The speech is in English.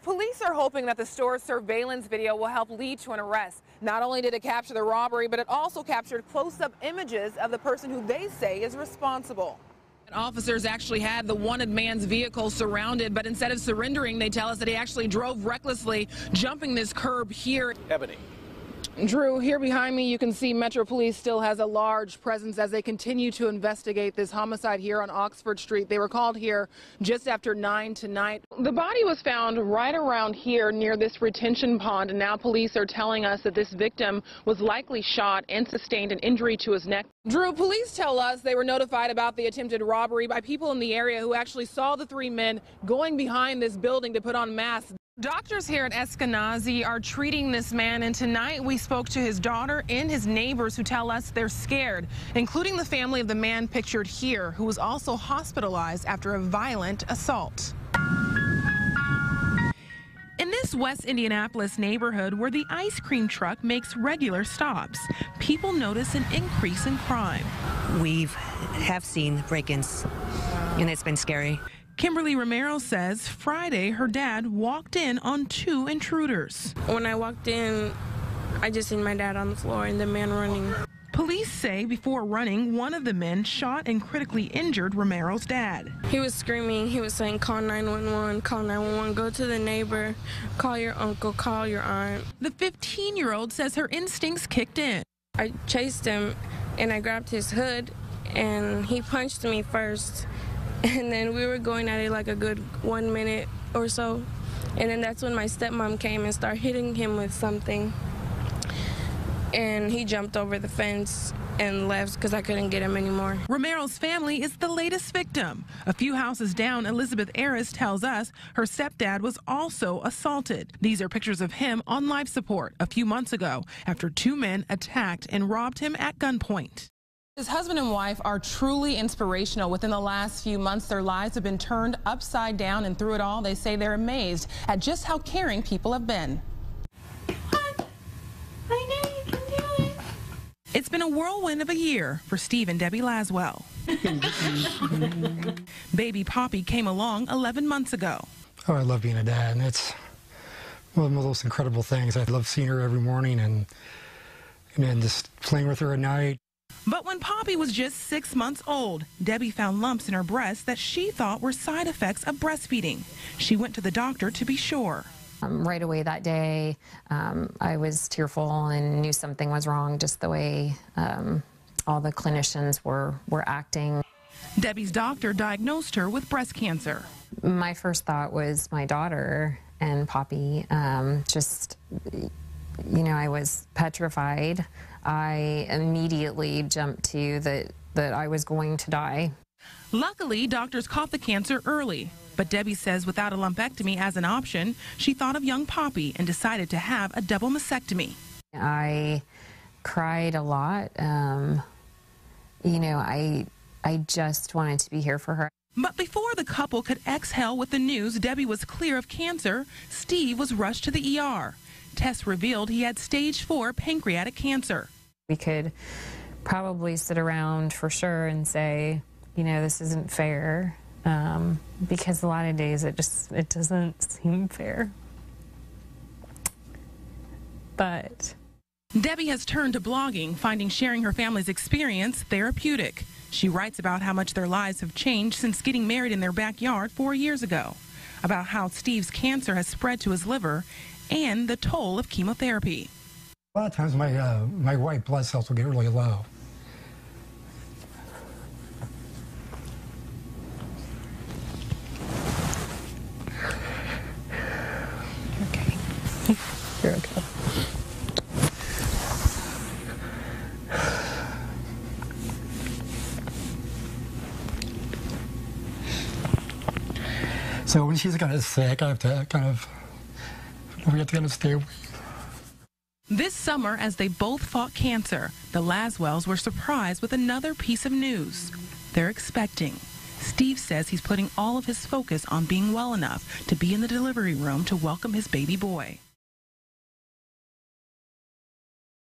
Police are hoping that the store's surveillance video will help lead to an arrest. Not only did it capture the robbery, but it also captured close-up images of the person who they say is responsible. Officers actually had the wanted man's vehicle surrounded, but instead of surrendering, they tell us that he actually drove recklessly, jumping this curb here. Ebony. Drew, here behind me, you can see Metro Police still has a large presence as they continue to investigate this homicide here on Oxford Street. They were called here just after 9 tonight. The body was found right around here near this retention pond, and now police are telling us that this victim was likely shot and sustained an injury to his neck. Drew, police tell us they were notified about the attempted robbery by people in the area who actually saw the three men going behind this building to put on masks. Doctors here at Eskenazi are treating this man, and tonight we spoke to his daughter and his neighbors who tell us they're scared, including the family of the man pictured here, who was also hospitalized after a violent assault. In this West Indianapolis neighborhood where the ice cream truck makes regular stops, people notice an increase in crime. We have seen break-ins, and it's been scary. Kimberly Romero says Friday her dad walked in on 2 intruders. When I walked in, I just seen my dad on the floor and the man running. Police say before running, one of the men shot and critically injured Romero's dad. He was screaming. He was saying, call 911, call 911, go to the neighbor, call your uncle, call your aunt. The 15-year-old says her instincts kicked in. I chased him and I grabbed his hood and he punched me first. And then we were going at it like a good 1 minute or so. And then that's when my stepmom came and started hitting him with something. And he jumped over the fence and left because I couldn't get him anymore. Romero's family is the latest victim. A few houses down, Elizabeth Aris tells us her stepdad was also assaulted. These are pictures of him on life support a few months ago after 2 men attacked and robbed him at gunpoint. His husband and wife are truly inspirational. Within the last few months, their lives have been turned upside down, and through it all, they say they're amazed at just how caring people have been. I know you can do it. It's been a whirlwind of a year for Steve and Debbie Laswell. Baby Poppy came along 11 months ago. Oh, I love being a dad, and it's one of the most incredible things. I love seeing her every morning and then just playing with her at night. But when Poppy was just 6 months old, Debbie found lumps in her breast that she thought were side effects of breastfeeding. She went to the doctor to be sure. Right away that day, I was tearful and knew something was wrong, just the way all the clinicians were acting. Debbie's doctor diagnosed her with breast cancer. My first thought was my daughter and Poppy. Just, you know, I was petrified. I immediately jumped to that I was going to die. Luckily, doctors caught the cancer early. But Debbie says without a lumpectomy as an option, she thought of young Poppy and decided to have a double mastectomy. I cried a lot. You know, I just wanted to be here for her. But before the couple could exhale with the news Debbie was clear of cancer, Steve was rushed to the ER. Tests revealed he had stage 4 pancreatic cancer. We could probably sit around for sure and say, you know, this isn't fair, because a lot of days it doesn't seem fair. But Debbie has turned to blogging, finding sharing her family's experience therapeutic. She writes about how much their lives have changed since getting married in their backyard 4 years ago, about how Steve's cancer has spread to his liver, and the toll of chemotherapy. A lot of times my white blood cells will get really low. okay. You're okay. So when she's kind of sick, I have to we have to kind of stay away. This summer, as they both fought cancer, the Laswells were surprised with another piece of news. They're expecting. Steve says he's putting all of his focus on being well enough to be in the delivery room to welcome his baby boy.